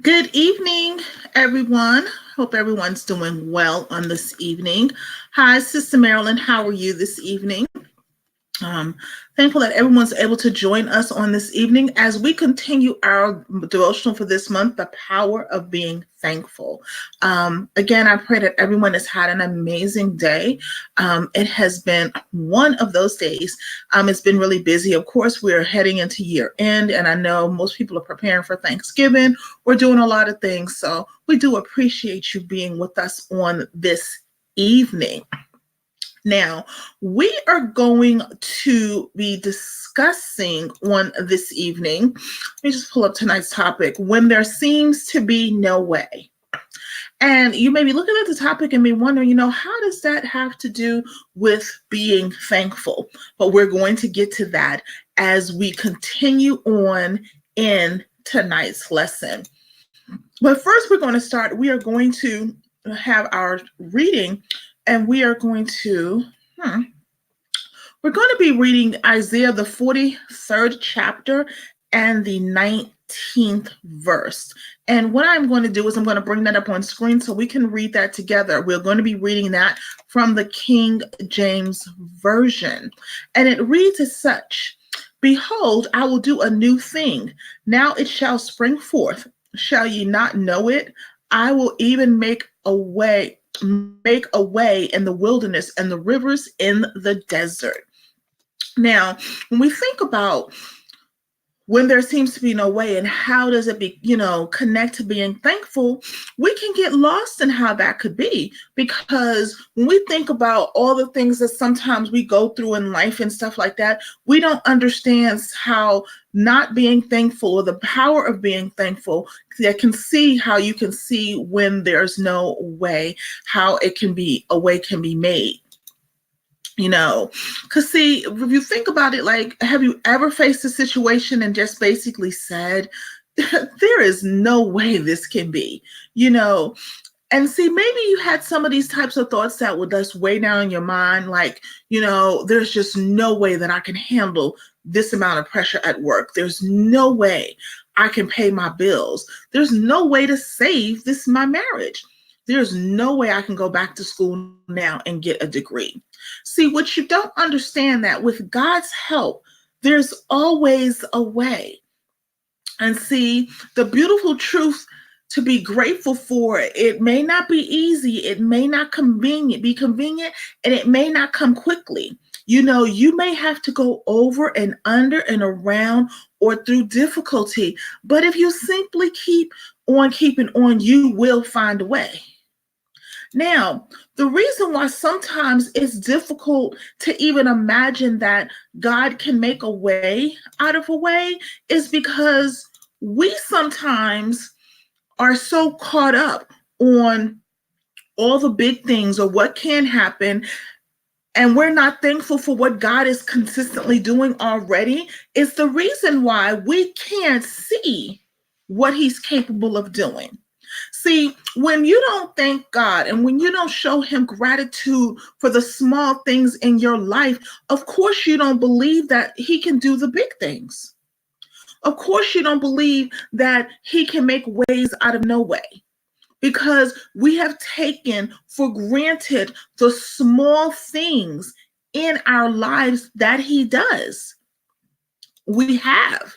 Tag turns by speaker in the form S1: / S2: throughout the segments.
S1: Good evening, everyone. Hope everyone's doing well on this evening. Hi, Sister Marilyn. How are you this evening? Um, Thankful that everyone's able to join us on this evening as we continue our devotional for this month, The Power of Being Thankful. Again, I pray that everyone has had an amazing day. It has been one of those days. It's been really busy. Of course, we're heading into year end, and I know most people are preparing for Thanksgiving. We're doing a lot of things. So we do appreciate you being with us on this evening. Now, we are going to be discussing on this evening. Let me just pull up tonight's topic: when there seems to be no way. And you may be looking at the topic and be wondering, how does that have to do with being thankful? But we're going to get to that as we continue on in tonight's lesson. But first, we are going to have our reading, and we're going to be reading Isaiah, the 43rd chapter and the 19th verse. And what I'm going to do is I'm going to bring that up on screen so we can read that together. We're going to be reading that from the King James Version. And it reads as such: Behold, I will do a new thing. Now it shall spring forth. Shall ye not know it? I will even make a way in the wilderness and the rivers in the desert. Now, when we think about when there seems to be no way and how does it connect to being thankful, we can get lost in how that could be, because when we think about all the things that sometimes we go through in life and stuff like that, we don't understand how not being thankful, or the power of being thankful, how you can see when there's no way, how a way can be made. Because see, if you think about it, like, have you ever faced a situation and just basically said, there is no way this can be, and see, maybe you had some of these types of thoughts that would just weigh down in your mind, like, there's just no way that I can handle this amount of pressure at work. There's no way I can pay my bills. There's no way to save my marriage. There's no way I can go back to school now and get a degree. See, what you don't understand, that with God's help, there's always a way. And see, the beautiful truth to be grateful for, it may not be easy, it may not be convenient, and it may not come quickly. You may have to go over and under and around or through difficulty, but if you simply keep on keeping on, you will find a way. Now, the reason why sometimes it's difficult to even imagine that God can make a way out of a way is because we sometimes are so caught up on all the big things or what can happen, and we're not thankful for what God is consistently doing already. It's the reason why we can't see what He's capable of doing. See, when you don't thank God and when you don't show Him gratitude for the small things in your life, of course you don't believe that He can do the big things. Of course you don't believe that He can make ways out of no way, because we have taken for granted the small things in our lives that He does. We have.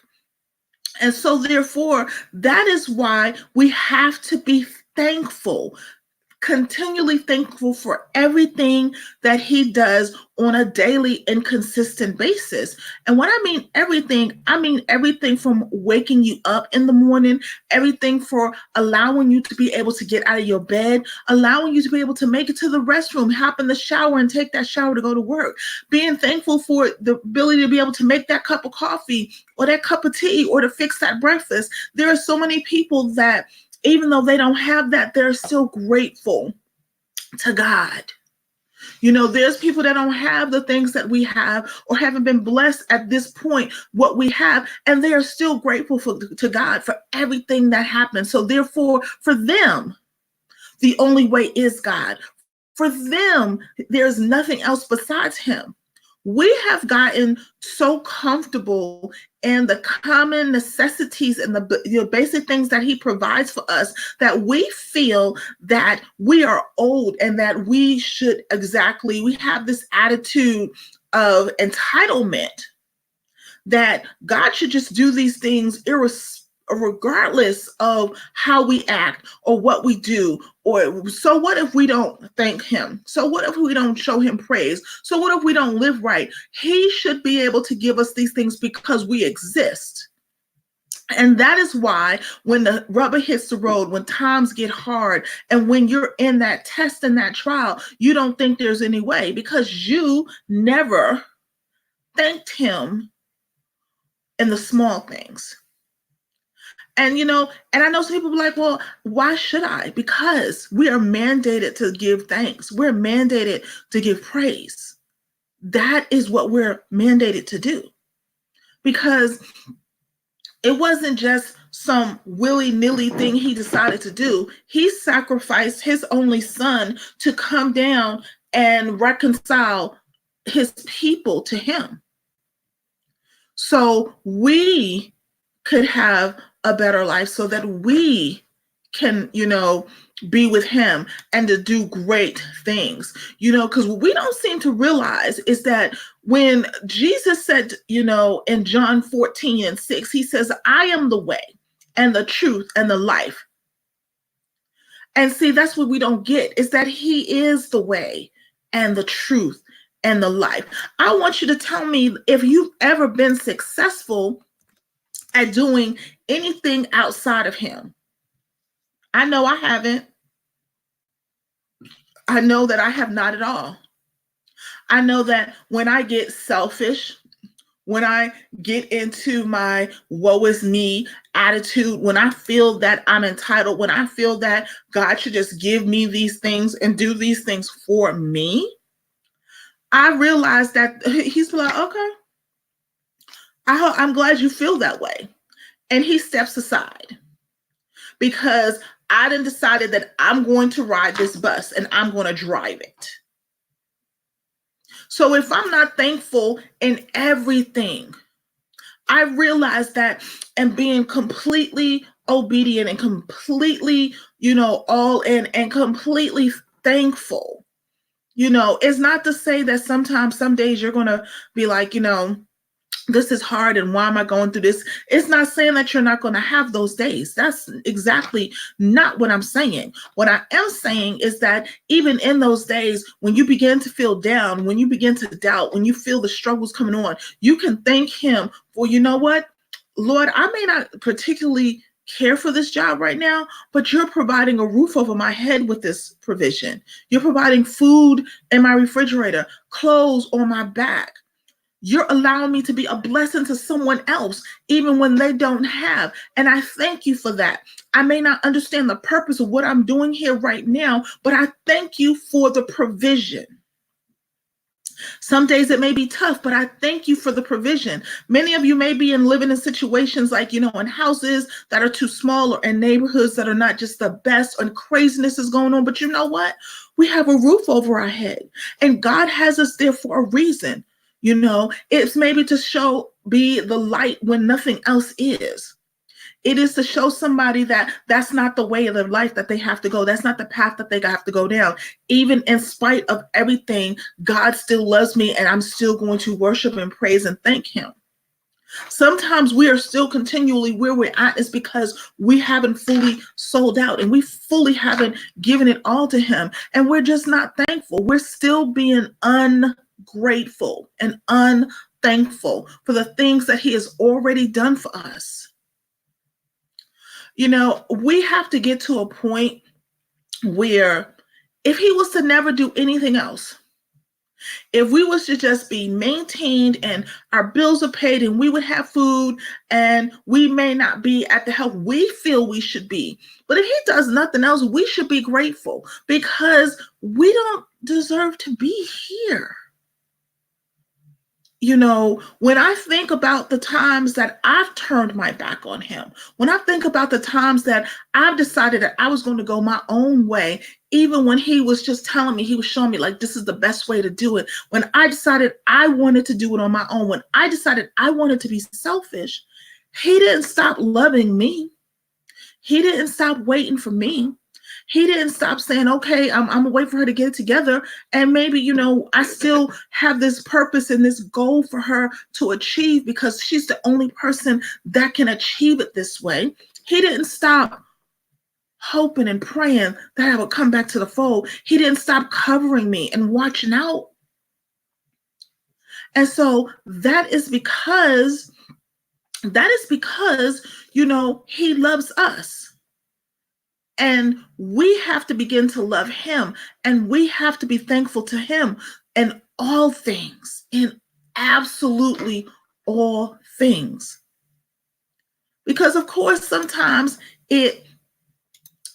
S1: And so therefore, that is why we have to be thankful, continually thankful for everything that He does on a daily and consistent basis. And when I mean everything from waking you up in the morning, everything for allowing you to be able to get out of your bed, allowing you to be able to make it to the restroom, hop in the shower and take that shower to go to work, being thankful for the ability to be able to make that cup of coffee or that cup of tea or to fix that breakfast. There are so many people that, even though they don't have that, they're still grateful to God. There's people that don't have the things that we have or haven't been blessed at this point, what we have, and they are still grateful to God for everything that happens. So therefore, for them, the only way is God. For them, there's nothing else besides Him. We have gotten so comfortable in the common necessities and the basic things that he provides for us that we feel that we are old and that we have this attitude of entitlement that God should just do these things regardless of how we act or what we do. Or so what if we don't thank him? So what if we don't show him praise? So what if we don't live right? He should be able to give us these things because we exist. And that is why when the rubber hits the road, when times get hard, and when you're in that test and that trial, you don't think there's any way because you never thanked him in the small things. And, and I know some people be like, well, why should I? Because we are mandated to give thanks. We're mandated to give praise. That is what we're mandated to do. Because it wasn't just some willy-nilly thing he decided to do. He sacrificed his only son to come down and reconcile his people to him. So we could have a better life so that we can, be with him and to do great things, because what we don't seem to realize is that when Jesus said, in John 14:6, he says, I am the way and the truth and the life. And see, that's what we don't get is that he is the way and the truth and the life. I want you to tell me if you've ever been successful at doing anything outside of him. I know I haven't. I know that I have not at all. I know that when I get selfish, when I get into my woe is me attitude, when I feel that I'm entitled, when I feel that God should just give me these things and do these things for me, I realize that he's like, okay, I'm glad you feel that way. And he steps aside because I done decided that I'm going to ride this bus and I'm going to drive it. So if I'm not thankful in everything, I realize that and being completely obedient and completely, all in and completely thankful, it's not to say that sometimes, some days you're going to be like, this is hard and why am I going through this? It's not saying that you're not going to have those days. That's exactly not what I'm saying. What I am saying is that even in those days, when you begin to feel down, when you begin to doubt, when you feel the struggles coming on, you can thank him for, what, Lord, I may not particularly care for this job right now, but you're providing a roof over my head with this provision. You're providing food in my refrigerator, clothes on my back. You're allowing me to be a blessing to someone else, even when they don't have. And I thank you for that. I may not understand the purpose of what I'm doing here right now, but I thank you for the provision. Some days it may be tough, but I thank you for the provision. Many of you may be living in situations like, in houses that are too small or in neighborhoods that are not just the best and craziness is going on. But you know what? We have a roof over our head and God has us there for a reason. It's maybe to be the light when nothing else is. It is to show somebody that that's not the way of their life that they have to go. That's not the path that they have to go down. Even in spite of everything, God still loves me and I'm still going to worship and praise and thank him. Sometimes we are still continually where we're at is because we haven't fully sold out and we fully haven't given it all to him. And we're just not thankful. We're still being ungrateful and unthankful for the things that he has already done for us. We have to get to a point where if he was to never do anything else, if we was to just be maintained and our bills are paid and we would have food and we may not be at the health we feel we should be, but if he does nothing else, we should be grateful because we don't deserve to be here. when I think about the times that I've turned my back on him, when I think about the times that I've decided that I was going to go my own way, even when he was just telling me, he was showing me like, this is the best way to do it. When I decided I wanted to do it on my own, when I decided I wanted to be selfish, he didn't stop loving me. He didn't stop waiting for me. He didn't stop saying, okay, I'm gonna wait for her to get it together. And maybe, I still have this purpose and this goal for her to achieve because she's the only person that can achieve it this way. He didn't stop hoping and praying that I would come back to the fold. He didn't stop covering me and watching out. And so that is because, he loves us. And we have to begin to love him, and we have to be thankful to him in all things, in absolutely all things. Because of course, sometimes it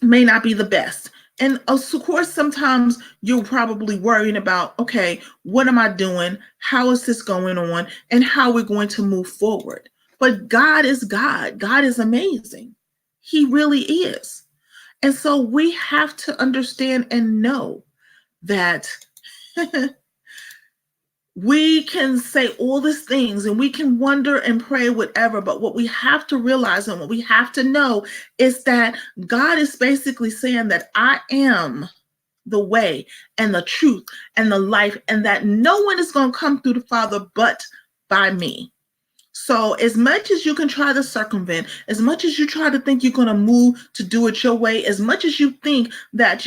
S1: may not be the best. And of course, sometimes you're probably worrying about, okay, what am I doing? How is this going on? And how we're going to move forward. But God is God. God is amazing. He really is. And so we have to understand and know that we can say all these things and we can wonder and pray whatever, but what we have to realize and what we have to know is that God is basically saying that I am the way and the truth and the life, and that no one is going to come through the Father but by me. So as much as you can try to circumvent, as much as you try to think you're going to move to do it your way, as much as you think that,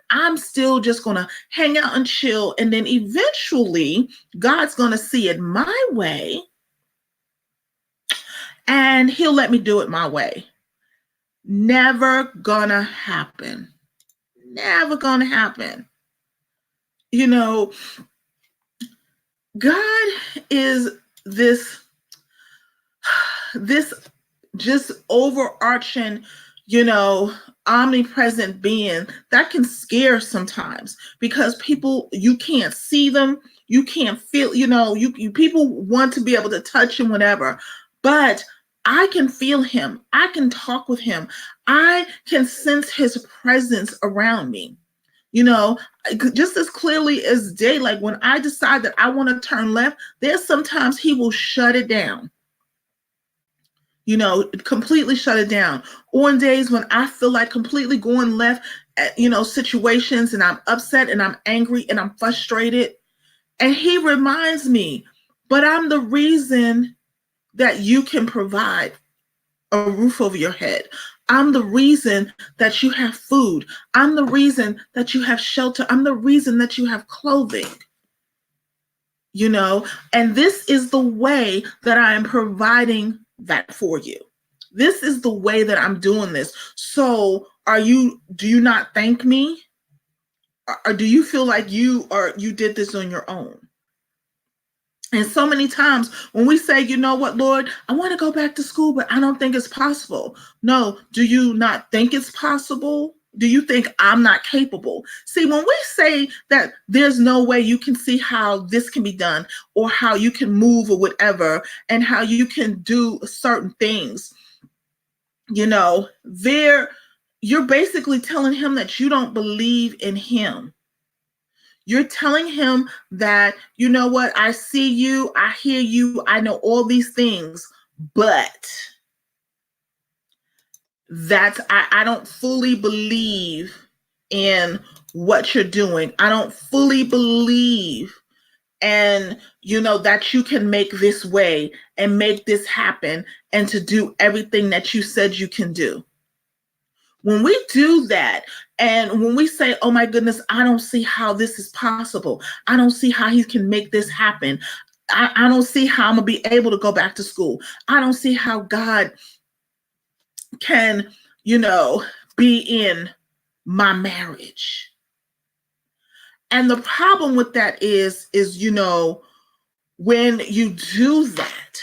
S1: I'm still just going to hang out and chill, and then eventually God's going to see it my way and he'll let me do it my way. Never gonna happen. Never gonna happen. God is this just overarching, omnipresent being that can scare sometimes, because people, you can't see them, you can't feel, you people want to be able to touch him, whatever, but I can feel him. I can talk with him. I can sense his presence around me. Just as clearly as day, like when I decide that I want to turn left, there's sometimes he will shut it down. Completely shut it down. On days when I feel like completely going left at, situations, and I'm upset and I'm angry and I'm frustrated. And he reminds me, but I'm the reason that you can provide a roof over your head. I'm the reason that you have food. I'm the reason that you have shelter. I'm the reason that you have clothing. And this is the way that I am providing that for you. This is the way that I'm doing this. So do you not thank me? Or do you feel like you did this on your own? And so many times when we say, you know what, Lord, I want to go back to school, but I don't think it's possible. No, do you not think it's possible? Do you think I'm not capable? See, when we say that there's no way you can see how this can be done, or how you can move or whatever, and how you can do certain things, you're basically telling him that you don't believe in him. You're telling him that, you know what, I see you, I hear you, I know all these things, but I don't fully believe in what you're doing. I don't fully believe and that you can make this way and make this happen and to do everything that you said you can do. When we do that, and when we say, oh my goodness, I don't see how this is possible. I don't see how he can make this happen. I don't see how I'm going to be able to go back to school. I don't see how God can, be in my marriage. And the problem with that is, when you do that,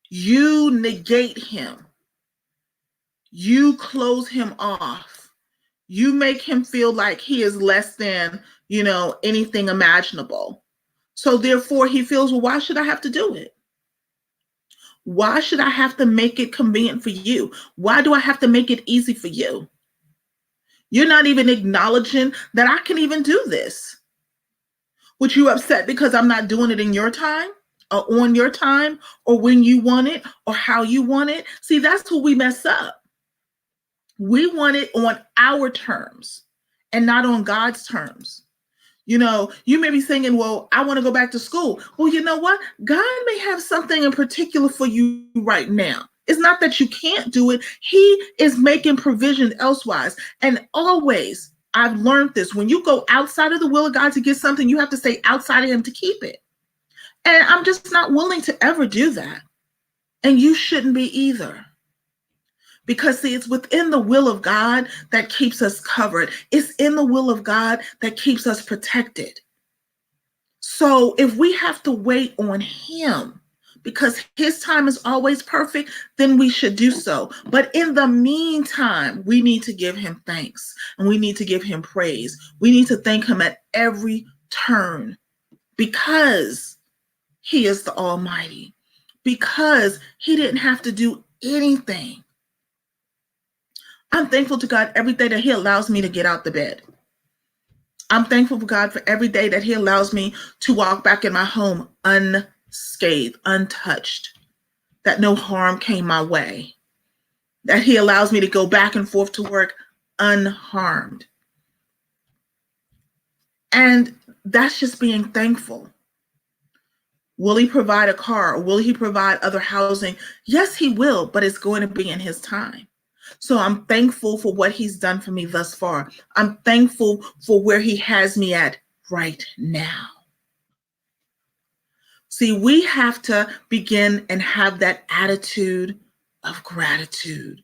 S1: you negate him. You close him off. You make him feel like he is less than, anything imaginable. So therefore he feels, well, why should I have to do it? Why should I have to make it convenient for you? Why do I have to make it easy for you? You're not even acknowledging that I can even do this. Would you upset because I'm not doing it in your time or on your time or when you want it or how you want it? See, that's where we mess up. We want it on our terms and not on God's terms. You may be thinking, well, I want to go back to school. Well, you know what? God may have something in particular for you right now. It's not that you can't do it. He is making provision elsewise. And always, I've learned this. When you go outside of the will of God to get something, you have to stay outside of him to keep it. And I'm just not willing to ever do that. And you shouldn't be either. Because see, it's within the will of God that keeps us covered. It's in the will of God that keeps us protected. So if we have to wait on him because his time is always perfect, then we should do so. But in the meantime, we need to give him thanks and we need to give him praise. We need to thank him at every turn because he is the Almighty, because he didn't have to do anything. I'm thankful to God every day that he allows me to get out the bed. I'm thankful for God for every day that he allows me to walk back in my home unscathed, untouched, that no harm came my way, that he allows me to go back and forth to work unharmed. And that's just being thankful. Will he provide a car or will he provide other housing? Yes, he will, but it's going to be in his time. So I'm thankful for what he's done for me thus far. I'm thankful for where he has me at right now. See, we have to begin and have that attitude of gratitude.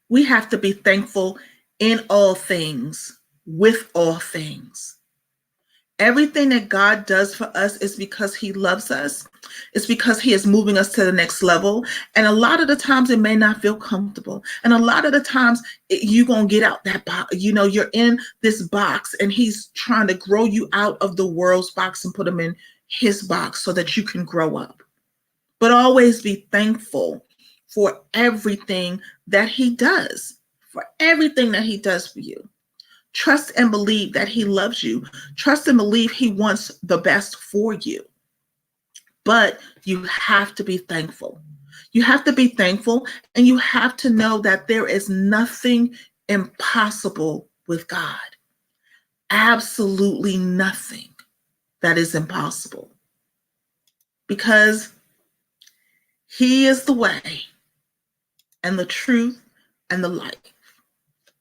S1: We have to be thankful in all things, with all things. Everything that God does for us is because he loves us. It's because he is moving us to the next level. And a lot of the times it may not feel comfortable. And a lot of the times you're going to get out that box. You're in this box and he's trying to grow you out of the world's box and put them in his box so that you can grow up. But always be thankful for everything that he does, for everything that he does for you. Trust and believe that he loves you. Trust and believe he wants the best for you. But you have to be thankful. You have to be thankful, and you have to know that there is nothing impossible with God. Absolutely nothing that is impossible. Because he is the way and the truth and the life.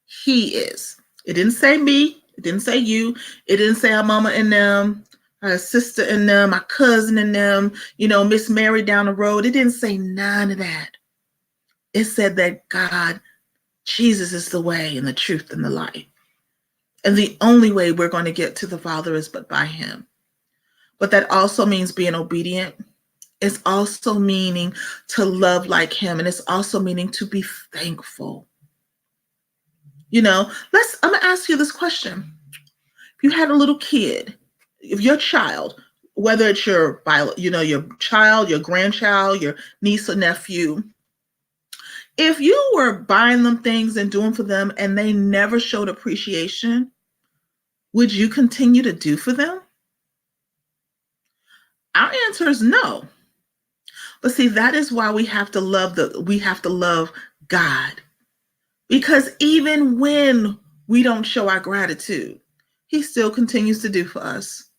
S1: He is. It didn't say me. It didn't say you. It didn't say our mama and them, our sister and them, our cousin and them, Miss Mary down the road. It didn't say none of that. It said that God, Jesus is the way and the truth and the life. And the only way we're going to get to the Father is but by him. But that also means being obedient. It's also meaning to love like him. And it's also meaning to be thankful. I'm going to ask you this question. If you had a little kid, if your child, whether it's your child, your grandchild, your niece or nephew, if you were buying them things and doing for them and they never showed appreciation, would you continue to do for them? Our answer is no. But see, that is why we have to love God. Because even when we don't show our gratitude, he still continues to do for us.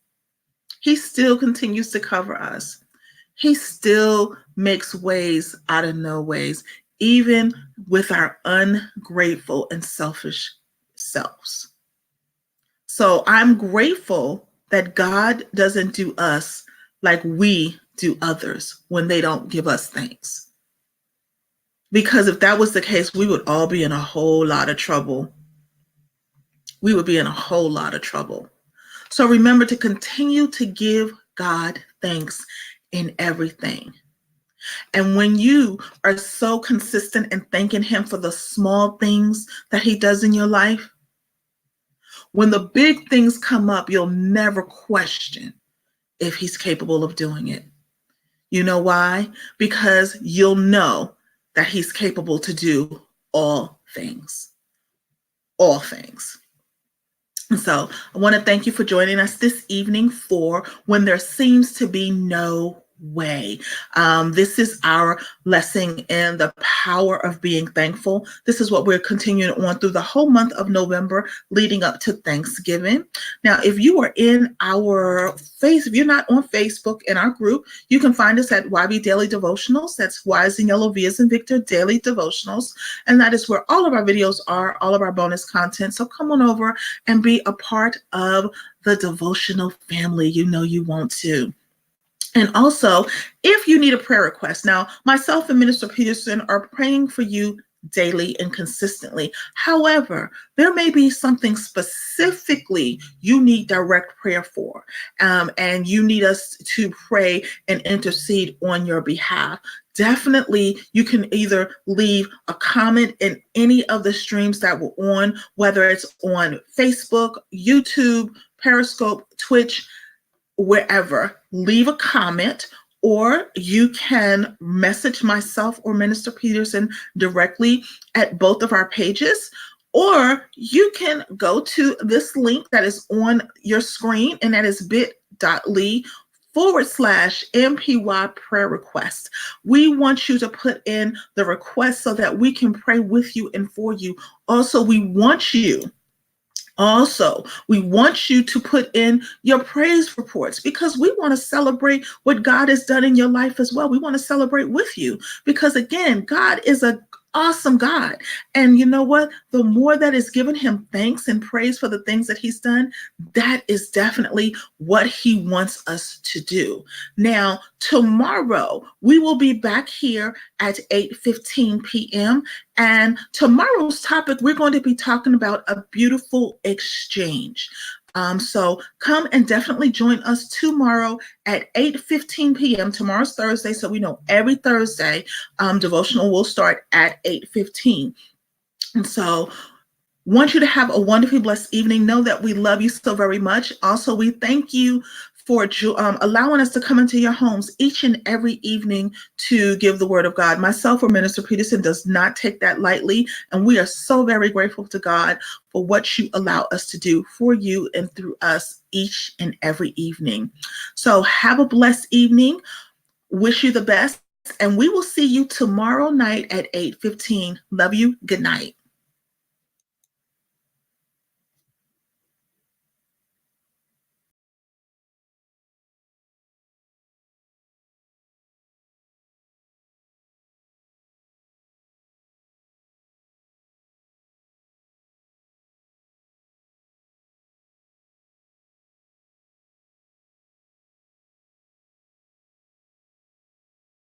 S1: He still continues to cover us. He still makes ways out of no ways, even with our ungrateful and selfish selves. So I'm grateful that God doesn't do us like we do others when they don't give us thanks. Because if that was the case, we would all be in a whole lot of trouble. We would be in a whole lot of trouble. So remember to continue to give God thanks in everything. And when you are so consistent in thanking him for the small things that he does in your life, when the big things come up, you'll never question if he's capable of doing it. You know why? Because you'll know that he's capable to do all things. All things. And so I want to thank you for joining us this evening for When There Seems to Be No Way. This is our lesson in the power of being thankful. This is what we're continuing on through the whole month of November leading up to Thanksgiving. Now, if you are in our if you're not on Facebook in our group, you can find us at YB Daily Devotionals. That's Y as in yellow, V as in Victor, Daily Devotionals. And that is where all of our videos are, all of our bonus content. So come on over and be a part of the devotional family. You know you want to. And also, if you need a prayer request, now myself and Minister Peterson are praying for you daily and consistently. However, there may be something specifically you need direct prayer for, and you need us to pray and intercede on your behalf. Definitely, you can either leave a comment in any of the streams that we're on, whether it's on Facebook, YouTube, Periscope, Twitch, wherever. Leave a comment, or you can message myself or Minister Peterson directly at both of our pages, or you can go to this link that is on your screen, and that is bit.ly/MPY prayer request. We want you to put in the request so that we can pray with you and for you. Also, we want you to put in your praise reports, because we want to celebrate what God has done in your life as well. We want to celebrate with you because, again, God is an awesome God. And you know what? The more that is given him thanks and praise for the things that he's done, that is definitely what he wants us to do. Now, tomorrow, we will be back here at 8:15 p.m. And tomorrow's topic, we're going to be talking about a beautiful exchange. So come and definitely join us tomorrow at 8:15 p.m. Tomorrow's Thursday, so we know every Thursday devotional will start at 8:15. And so want you to have a wonderfully blessed evening. Know that we love you so very much. Also, we thank you for allowing us to come into your homes each and every evening to give the word of God. Myself or Minister Peterson does not take that lightly, and we are so very grateful to God for what you allow us to do for you and through us each and every evening. So have a blessed evening. Wish you the best, and we will see you tomorrow night at 8:15. Love you. Good night.